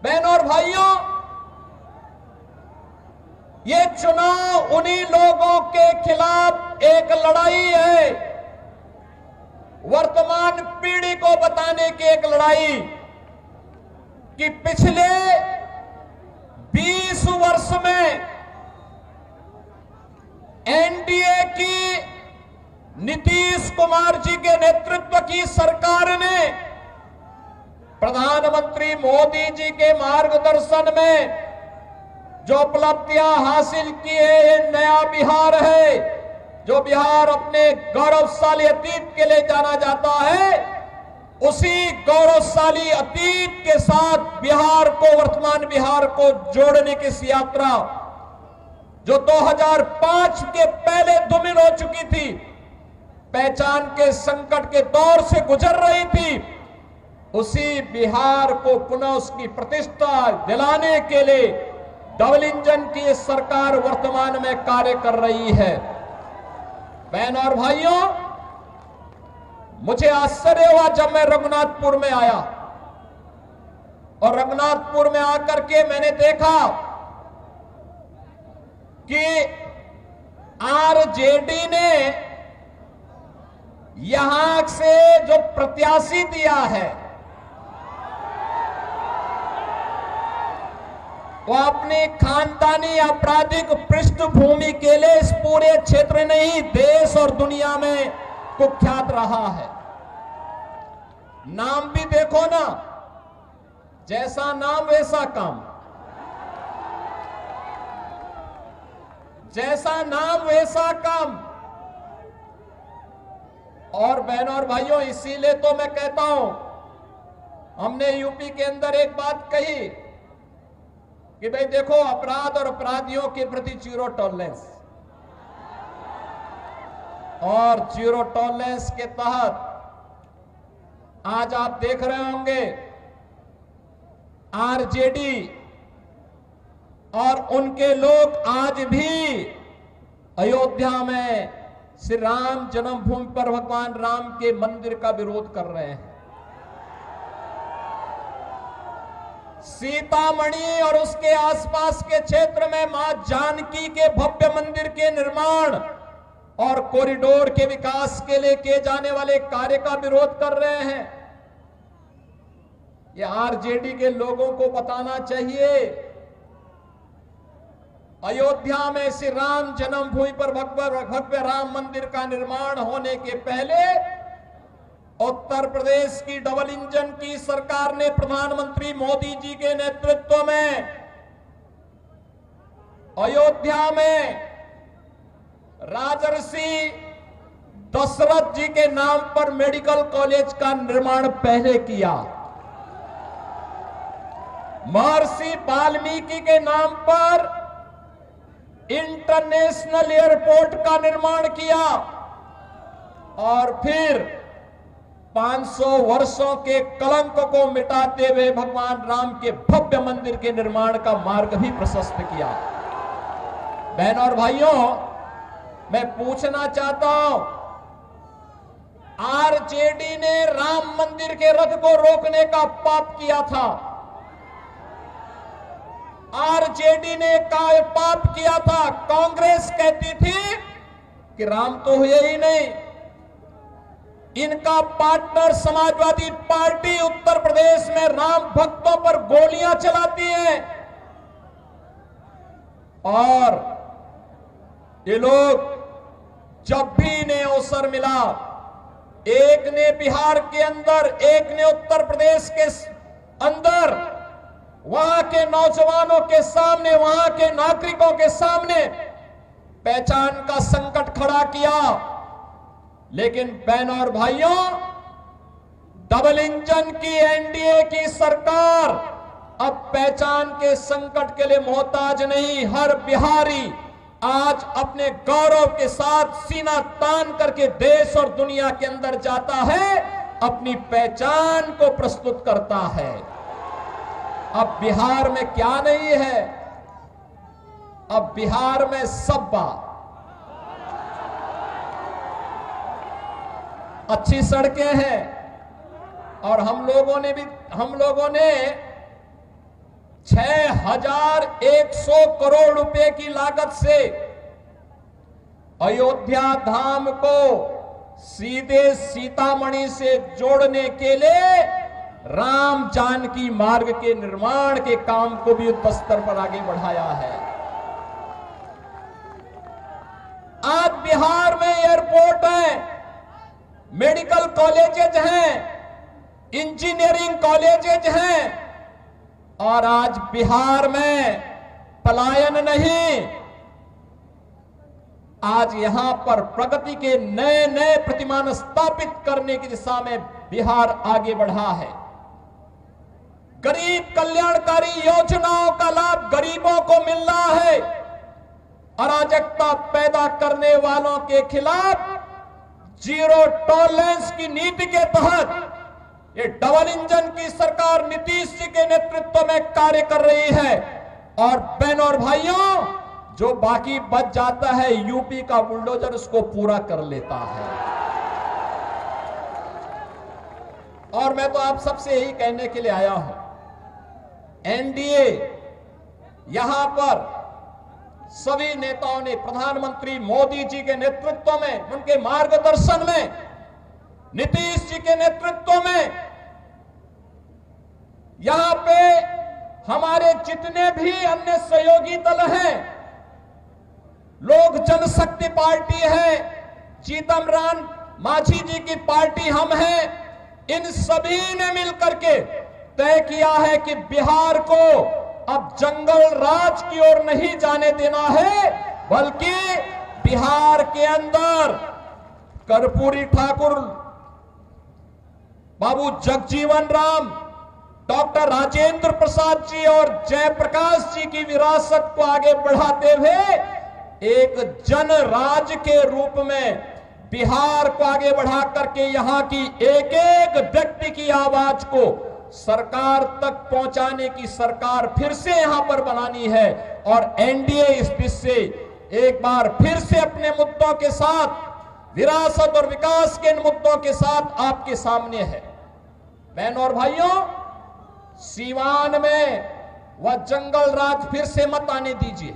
बहनों और भाइयों, ये चुनाव उन्हीं लोगों के खिलाफ एक लड़ाई है, वर्तमान पीढ़ी को बताने की एक लड़ाई कि पिछले 20 वर्ष में एनडीए की नीतीश कुमार जी के नेतृत्व की सरकार ने प्रधानमंत्री मोदी जी के मार्गदर्शन में जो उपलब्धियां हासिल की है, ये नया बिहार है, जो बिहार अपने गौरवशाली अतीत के लिए जाना जाता है। उसी गौरवशाली अतीत के साथ बिहार को, वर्तमान बिहार को जोड़ने की इस यात्रा जो 2005 के पहले धूमिल हो चुकी थी, पहचान के संकट के दौर से गुजर रही थी, उसी बिहार को पुनः उसकी प्रतिष्ठा दिलाने के लिए डबल इंजन की सरकार वर्तमान में कार्य कर रही है। बहनों और भाइयों, मुझे आश्चर्य हुआ जब मैं रघुनाथपुर में आया और रघुनाथपुर में आकर के मैंने देखा कि आरजेडी ने यहां से जो प्रत्याशी दिया है वो अपनी खानदानी आपराधिक पृष्ठभूमि के लिए इस पूरे क्षेत्र नहीं, देश और दुनिया में कुख्यात रहा है। नाम भी देखो ना, जैसा नाम वैसा काम, जैसा नाम वैसा काम। और बहनों और भाइयों, इसीलिए तो मैं कहता हूं, हमने यूपी के अंदर एक बात कही कि भाई देखो, अपराध और अपराधियों के प्रति जीरो टॉलरेंस, और जीरो टॉलरेंस के तहत आज आप देख रहे होंगे आरजेडी और उनके लोग आज भी अयोध्या में श्री राम जन्मभूमि पर भगवान राम के मंदिर का विरोध कर रहे हैं। सीतामढ़ी और उसके आसपास के क्षेत्र में मां जानकी के भव्य मंदिर के निर्माण और कॉरिडोर के विकास के लिए किए जाने वाले कार्य का विरोध कर रहे हैं। यह आरजेडी के लोगों को बताना चाहिए, अयोध्या में श्री राम जन्मभूमि पर भव्य राम मंदिर का निर्माण होने के पहले उत्तर प्रदेश की डबल इंजन की सरकार ने प्रधानमंत्री मोदी जी के नेतृत्व में अयोध्या में राजर्षि दशरथ जी के नाम पर मेडिकल कॉलेज का निर्माण पहले किया, महर्षि वाल्मीकि के नाम पर इंटरनेशनल एयरपोर्ट का निर्माण किया, और फिर 500 वर्षों के कलंक को मिटाते हुए भगवान राम के भव्य मंदिर के निर्माण का मार्ग भी प्रशस्त किया। बहनों और भाइयों, मैं पूछना चाहता हूं, आरजेडी ने राम मंदिर के रथ को रोकने का पाप किया था, आरजेडी ने पाप किया था। कांग्रेस कहती थी कि राम तो हुए ही नहीं। इनका पार्टनर समाजवादी पार्टी उत्तर प्रदेश में राम भक्तों पर गोलियां चलाती है, और ये लोग जब भी इन्हें अवसर मिला, एक ने बिहार के अंदर, एक ने उत्तर प्रदेश के अंदर, वहां के नौजवानों के सामने, वहां के नागरिकों के सामने पहचान का संकट खड़ा किया। लेकिन बहनों और भाइयों, डबल इंजन की एनडीए की सरकार अब पहचान के संकट के लिए मोहताज नहीं। हर बिहारी आज अपने गौरव के साथ सीना तान करके देश और दुनिया के अंदर जाता है, अपनी पहचान को प्रस्तुत करता है। अब बिहार में क्या नहीं है, अब बिहार में सब्बा, अच्छी सड़कें हैं, और हम लोगों ने 6,100 करोड़ रुपए की लागत से अयोध्या धाम को सीधे सीतामढ़ी से जोड़ने के लिए राम जानकी मार्ग के निर्माण के काम को भी युद्ध स्तर पर आगे बढ़ाया है। आज बिहार में एयरपोर्ट है, मेडिकल कॉलेजेज हैं, इंजीनियरिंग कॉलेजेज हैं, और आज बिहार में पलायन नहीं, आज यहां पर प्रगति के नए नए प्रतिमान स्थापित करने की दिशा में बिहार आगे बढ़ा है। गरीब कल्याणकारी योजनाओं का लाभ गरीबों को मिल रहा है। अराजकता पैदा करने वालों के खिलाफ जीरो टॉलरेंस की नीति के तहत ये डबल इंजन की सरकार नीतीश जी के नेतृत्व में कार्य कर रही है। और बहनों और भाइयों, जो बाकी बच जाता है यूपी का बुलडोजर उसको पूरा कर लेता है। और मैं तो आप सबसे यही कहने के लिए आया हूं, एनडीए यहां पर सभी नेताओं ने प्रधानमंत्री मोदी जी के नेतृत्व में, उनके मार्गदर्शन में, नीतीश जी के नेतृत्व में, यहां पे हमारे जितने भी अन्य सहयोगी दल हैं, लोक जनशक्ति पार्टी है, जीतन राम मांझी जी की पार्टी हम हैं, इन सभी ने मिलकर के तय किया है कि बिहार को अब जंगल राज की ओर नहीं जाने देना है, बल्कि बिहार के अंदर कर्पूरी ठाकुर, बाबू जगजीवन राम, डॉक्टर राजेंद्र प्रसाद जी और जयप्रकाश जी की विरासत को आगे बढ़ाते हुए एक जन राज के रूप में बिहार को आगे बढ़ा करके यहां की एक एक व्यक्ति की आवाज को सरकार तक पहुंचाने की सरकार फिर से यहां पर बनानी है। और एनडीए इस दिशा से एक बार फिर से अपने मुद्दों के साथ, विरासत और विकास के इन मुद्दों के साथ आपके सामने है। बहनों और भाइयों, सीवान में वह जंगल राज फिर से मत आने दीजिए।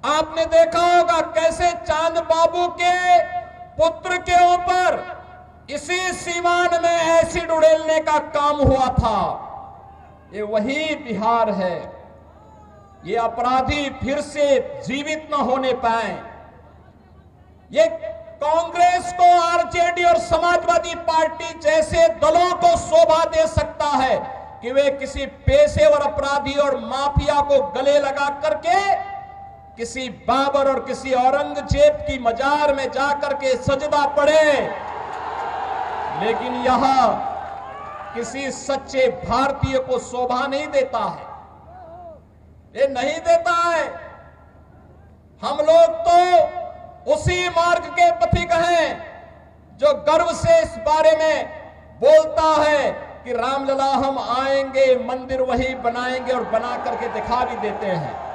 आपने देखा होगा कैसे चांद बाबू के पुत्र के ऊपर इसी सीवान में एसिड उड़ेलने का काम हुआ था। ये वही बिहार है। ये अपराधी फिर से जीवित न होने पाए। ये कांग्रेस को, आरजेडी और समाजवादी पार्टी जैसे दलों को शोभा दे सकता है कि वे किसी पेशेवर अपराधी और माफिया को गले लगा करके किसी बाबर और किसी औरंगजेब की मजार में जाकर के सजदा पड़े, लेकिन यहां किसी सच्चे भारतीय को शोभा नहीं देता है। ये नहीं देता है। हम लोग तो उसी मार्ग के पथिक हैं जो गर्व से इस बारे में बोलता है कि रामलला हम आएंगे, मंदिर वही बनाएंगे और बना करके दिखा भी देते हैं।